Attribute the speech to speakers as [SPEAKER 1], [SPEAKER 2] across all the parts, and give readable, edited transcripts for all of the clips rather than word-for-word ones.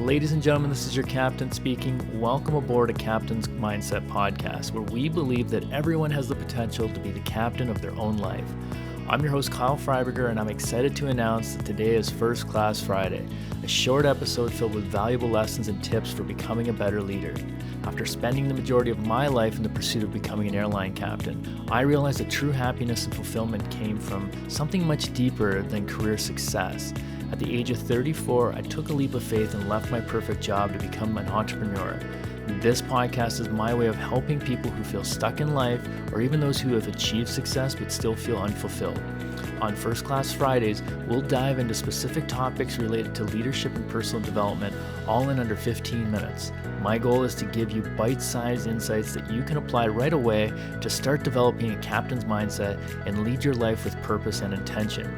[SPEAKER 1] Ladies and gentlemen, this is your captain speaking. Welcome aboard a Captain's Mindset podcast, where we believe that everyone has the potential to be the captain of their own life. I'm your host, Kyle Freiberger, and I'm excited to announce that today is First Class Friday, a short episode filled with valuable lessons and tips for becoming a better leader. After spending the majority of my life in the pursuit of becoming an airline captain, I realized that true happiness and fulfillment came from something much deeper than career success. At the age of 34, I took a leap of faith and left my perfect job to become an entrepreneur. This podcast is my way of helping people who feel stuck in life, or even those who have achieved success but still feel unfulfilled. On First Class Fridays, we'll dive into specific topics related to leadership and personal development, all in under 15 minutes. My goal is to give you bite-sized insights that you can apply right away to start developing a captain's mindset and lead your life with purpose and intention.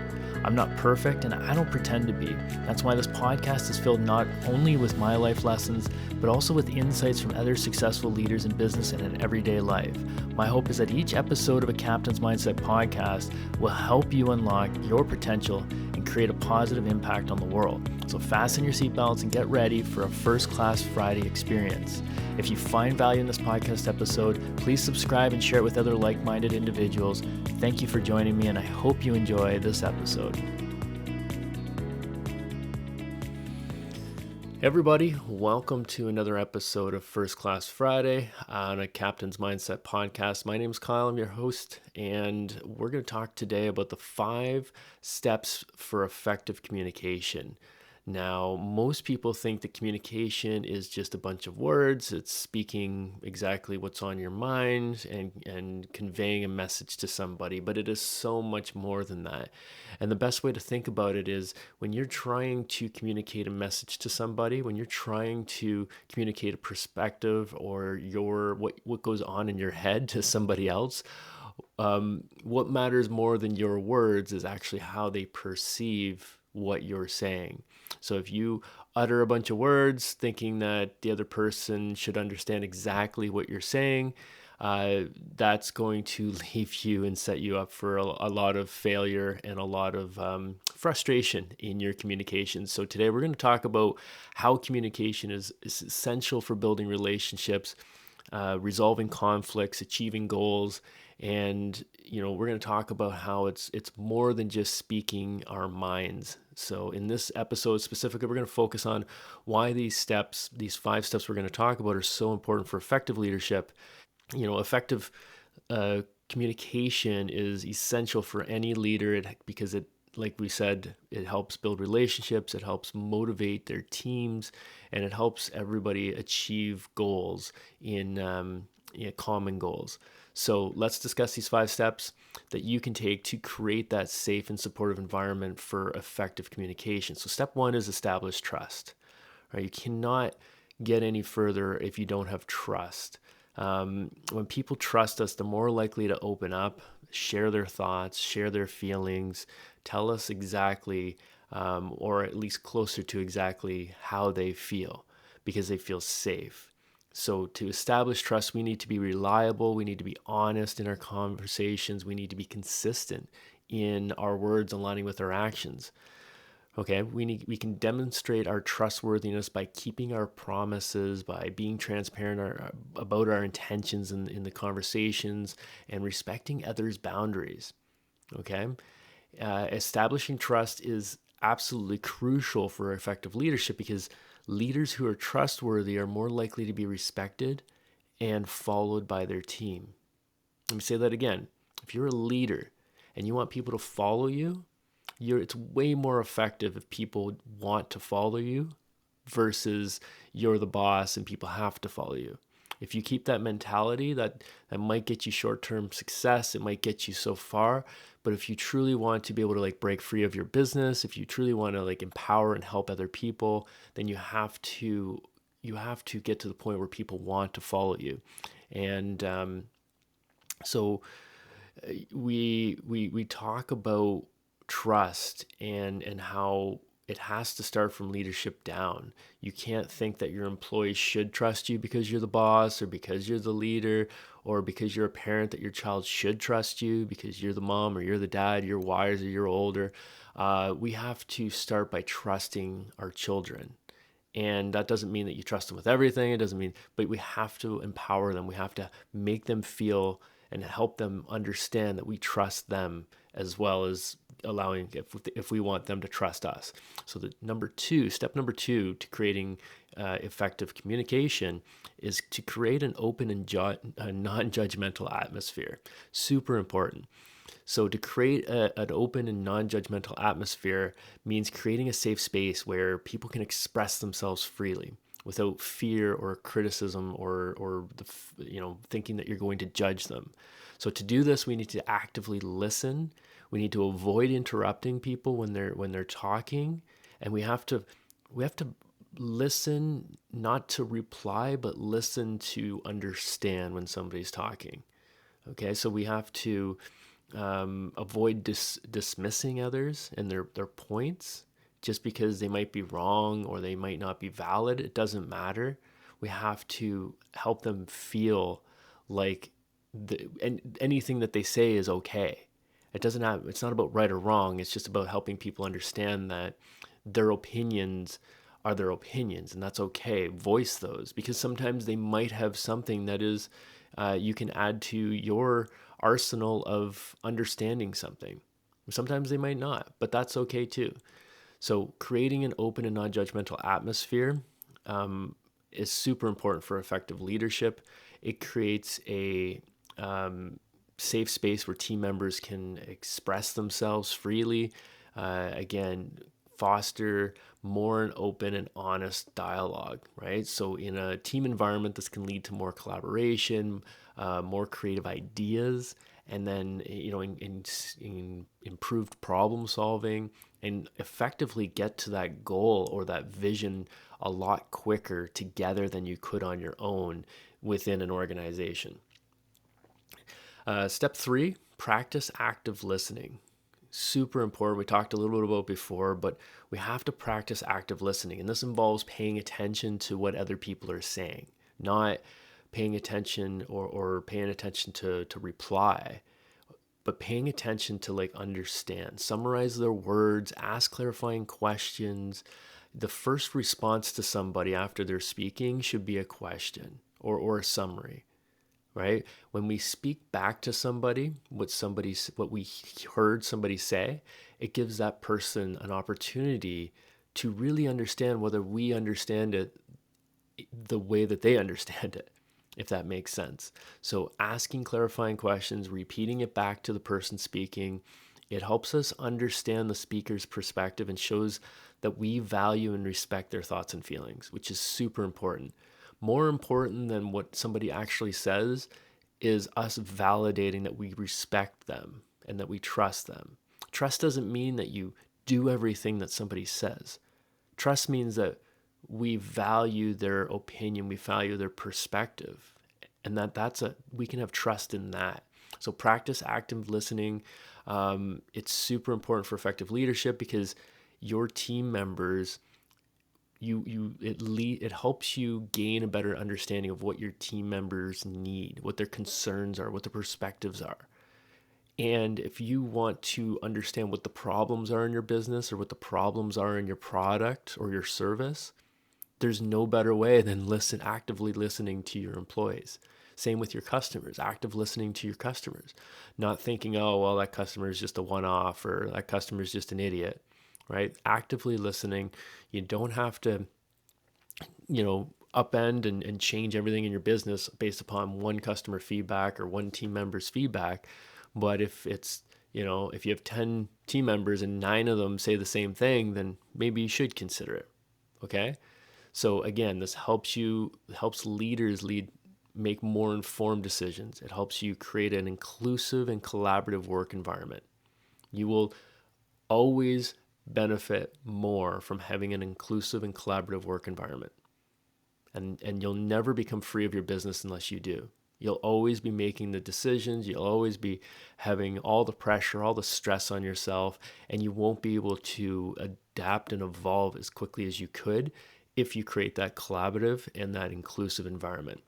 [SPEAKER 1] I'm not perfect, and I don't pretend to be. That's why this podcast is filled not only with my life lessons, but also with insights from other successful leaders in business and in everyday life. My hope is that each episode of a Captain's Mindset podcast will help you unlock your potential and create a positive impact on the world. So fasten your seatbelts and get ready for a First Class Friday experience. If you find value in this podcast episode, please subscribe and share it with other like-minded individuals. Thank you for joining me, and I hope you enjoy this episode. Hey everybody, welcome to another episode of First Class Friday on a Captain's Mindset podcast. My name is Kyle, I'm your host, and we're going to talk today about the 5 steps for effective communication. Now, most people think that communication is just a bunch of words. It's speaking exactly what's on your mind and conveying a message to somebody, but it is so much more than that. And the best way to think about it is when you're trying to communicate a message to somebody, when you're trying to communicate a perspective or what goes on in your head to somebody else, what matters more than your words is actually how they perceive what you're saying. So if you utter a bunch of words thinking that the other person should understand exactly what you're saying, that's going to leave you and set you up for a lot of failure and a lot of frustration in your communication. So today we're going to talk about how communication is essential for building relationships, resolving conflicts, achieving goals. And, we're going to talk about how it's more than just speaking our minds. So in this episode specifically, we're going to focus on why these 5 steps we're going to talk about are so important for effective leadership. Effective communication is essential for any leader because it, like we said, it helps build relationships, it helps motivate their teams, and it helps everybody achieve goals in common goals. So let's discuss these 5 steps that you can take to create that safe and supportive environment for effective communication. So step 1 is establish trust. Right? You cannot get any further if you don't have trust. When people trust us, they're more likely to open up, share their thoughts, share their feelings, tell us exactly, or at least closer to exactly how they feel, because they feel safe. So to establish trust, we need to be reliable, we need to be honest in our conversations, we need to be consistent in our words aligning with our actions. Okay, we can demonstrate our trustworthiness by keeping our promises, by being transparent about our intentions in the conversations, and respecting others' boundaries. Okay, establishing trust is absolutely crucial for effective leadership because leaders who are trustworthy are more likely to be respected and followed by their team. Let me say that again. If you're a leader and you want people to follow you, it's way more effective if people want to follow you versus you're the boss and people have to follow you. If you keep that mentality, that might get you short-term success, it might get you so far, but if you truly want to be able to break free of your business, if you truly want to empower and help other people, then you have to get to the point where people want to follow you. And so we talk about trust and how it has to start from leadership down. You can't think that your employees should trust you because you're the boss or because you're the leader or because you're a parent that your child should trust you because you're the mom or you're the dad, you're wiser, you're older. We have to start by trusting our children. And that doesn't mean that you trust them with everything. It doesn't mean, but we have to empower them. We have to make them feel and help them understand that we trust them, as well as allowing, if we want them to trust us. So step number two to creating effective communication is to create an open and non-judgmental atmosphere. Super important. So to create an open and non-judgmental atmosphere means creating a safe space where people can express themselves freely without fear or criticism or thinking that you're going to judge them. So to do this, we need to actively listen. We need to avoid interrupting people when they're talking, and we have to listen, not to reply, but listen to understand when somebody's talking. Okay, so we have to avoid dismissing others and their points just because they might be wrong or they might not be valid. It doesn't matter. We have to help them feel like anything that they say is okay. It's not about right or wrong. It's just about helping people understand that their opinions are their opinions, and that's okay. Voice those, because sometimes they might have something that is you can add to your arsenal of understanding something. Sometimes they might not, but that's okay too. So creating an open and non-judgmental atmosphere is super important for effective leadership. It creates a safe space where team members can express themselves freely. Again, foster more an open and honest dialogue, right? So in a team environment, this can lead to more collaboration, more creative ideas, and then in improved problem solving, and effectively get to that goal or that vision a lot quicker together than you could on your own within an organization. Step 3, practice active listening. Super important. We talked a little bit about before, but we have to practice active listening. And this involves paying attention to what other people are saying, not paying attention or paying attention to reply, but paying attention to understand, summarize their words, ask clarifying questions. The first response to somebody after they're speaking should be a question or a summary. Right? When we speak back to somebody, what we heard somebody say, it gives that person an opportunity to really understand whether we understand it the way that they understand it, if that makes sense. So asking clarifying questions, repeating it back to the person speaking, it helps us understand the speaker's perspective and shows that we value and respect their thoughts and feelings, which is super important. More important than what somebody actually says is us validating that we respect them and that we trust them. Trust doesn't mean that you do everything that somebody says. Trust means that we value their opinion, we value their perspective, and we can have trust in that. So practice active listening. It's super important for effective leadership because your team members, it helps you gain a better understanding of what your team members need, what their concerns are, what their perspectives are. And if you want to understand what the problems are in your business or what the problems are in your product or your service, there's no better way than actively listening to your employees. Same with your customers, active listening to your customers, not thinking, oh, well, that customer is just a one-off or that customer is just an idiot, right? Actively listening. You don't have to, upend and change everything in your business based upon one customer feedback or one team member's feedback. But if if you have 10 team members and 9 of them say the same thing, then maybe you should consider it. Okay. So again, this helps leaders make more informed decisions. It helps you create an inclusive and collaborative work environment. You will always benefit more from having an inclusive and collaborative work environment. And you'll never become free of your business unless you do. You'll always be making the decisions. You'll always be having all the pressure, all the stress on yourself, and you won't be able to adapt and evolve as quickly as you could if you create that collaborative and that inclusive environment.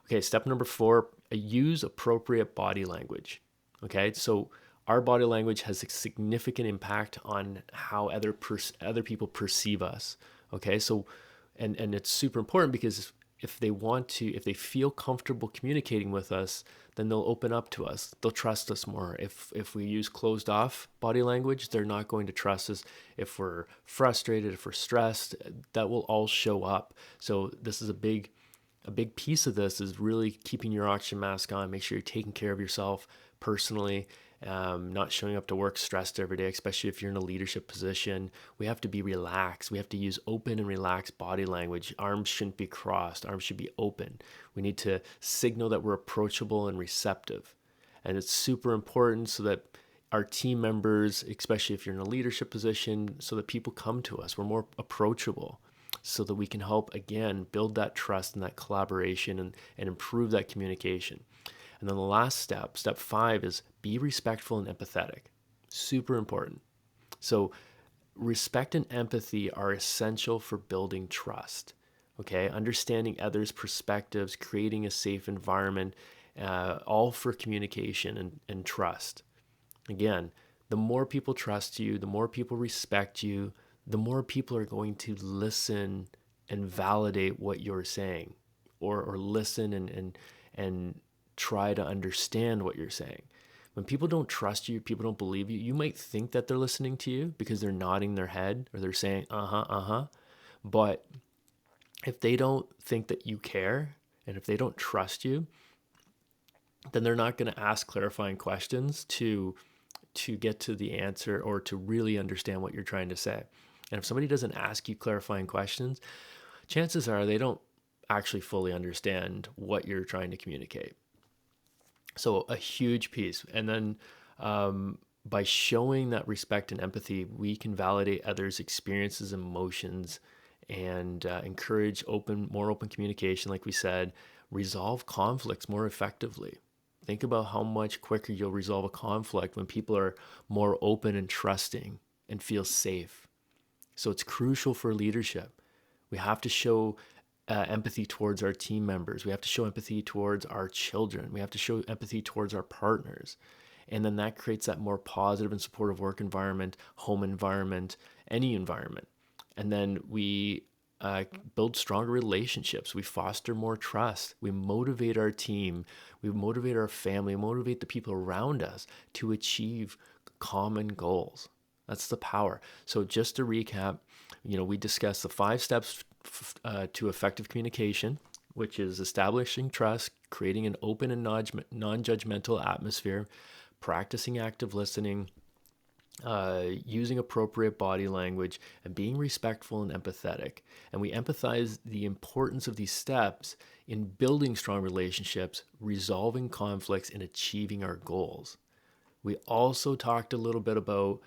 [SPEAKER 1] Okay, step number 4, use appropriate body language. Okay, so our body language has a significant impact on how other people perceive us. Okay, so And it's super important because if they feel comfortable communicating with us, then they'll open up to us. They'll trust us more. If we use closed off body language, they're not going to trust us. If we're frustrated, if we're stressed, that will all show up. So this is a big piece of this is really keeping your oxygen mask on. Make sure you're taking care of yourself personally, not showing up to work stressed every day, especially if you're in a leadership position. We have to be relaxed. We have to use open and relaxed body language. Arms shouldn't be crossed. Arms should be open. We need to signal that we're approachable and receptive. And it's super important so that our team members, especially if you're in a leadership position, so that people come to us. We're more approachable, so that we can help, again, build that trust and that collaboration and improve that communication. And then the last step 5, is be respectful and empathetic. Super important. So respect and empathy are essential for building trust. Okay, understanding others' perspectives, creating a safe environment, all for communication and trust. Again, the more people trust you, the more people respect you, the more people are going to listen and validate what you're saying, or listen and try to understand what you're saying. When people don't trust you, people don't believe you, you might think that they're listening to you because they're nodding their head or they're saying, but if they don't think that you care, and if they don't trust you, then they're not going to ask clarifying questions to get to the answer or to really understand what you're trying to say. And if somebody doesn't ask you clarifying questions, chances are they don't actually fully understand what you're trying to communicate. So a huge piece. And then by showing that respect and empathy, we can validate others' experiences and emotions and encourage more open communication, like we said, resolve conflicts more effectively. Think about how much quicker you'll resolve a conflict when people are more open and trusting and feel safe. So it's crucial for leadership. We have to show empathy towards our team members. We have to show empathy towards our children. We have to show empathy towards our partners. And then that creates that more positive and supportive work environment, home environment, any environment. And then we build stronger relationships. We foster more trust. We motivate our team. We motivate our family, motivate the people around us to achieve common goals. That's the power. So just to recap, we discussed the 5 steps to effective communication, which is establishing trust, creating an open and non-judgmental atmosphere, practicing active listening, using appropriate body language, and being respectful and empathetic. And we empathize the importance of these steps in building strong relationships, resolving conflicts, and achieving our goals. We also talked a little bit about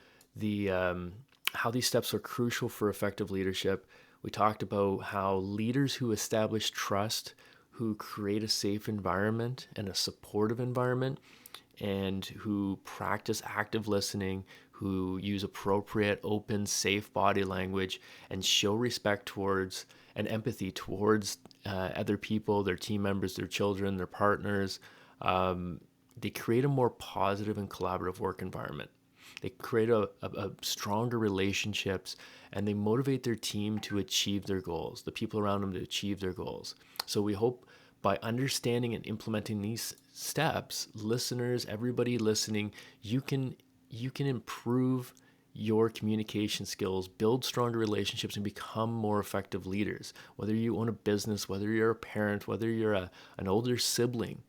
[SPEAKER 1] how these steps are crucial for effective leadership. We talked about how leaders who establish trust, who create a safe environment and a supportive environment, and who practice active listening, who use appropriate, open, safe body language, and show respect towards and empathy towards other people, their team members, their children, their partners, they create a more positive and collaborative work environment. They create a stronger relationships, and they motivate their team to achieve their goals, the people around them to achieve their goals. So we hope by understanding and implementing these steps, listeners, everybody listening, you can improve your communication skills, build stronger relationships, and become more effective leaders. Whether you own a business, whether you're a parent, whether you're an older sibling,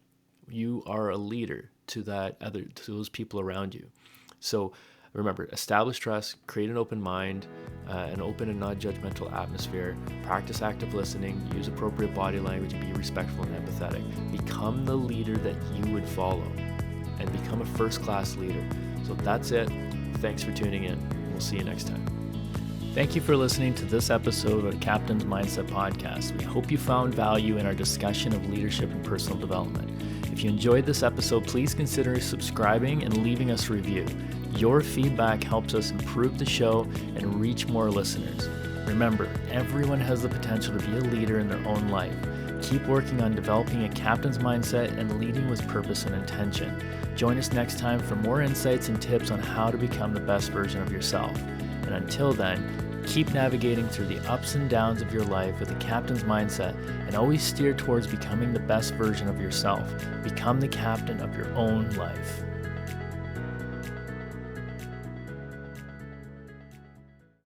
[SPEAKER 1] you are a leader to those people around you. So remember, establish trust, create an open mind, an open and non-judgmental atmosphere, practice active listening, use appropriate body language, and be respectful and empathetic. Become the leader that you would follow and become a first-class leader. So that's it. Thanks for tuning in. We'll see you next time. Thank you for listening to this episode of Captain's Mindset Podcast. We hope you found value in our discussion of leadership and personal development. If you enjoyed this episode, please consider subscribing and leaving us a review. Your feedback helps us improve the show and reach more listeners. Remember, everyone has the potential to be a leader in their own life. Keep working on developing a captain's mindset and leading with purpose and intention. Join us next time for more insights and tips on how to become the best version of yourself. And until then, Keep navigating through the ups and downs of your life with a captain's mindset and always steer towards becoming the best version of yourself. Become the captain of your own life.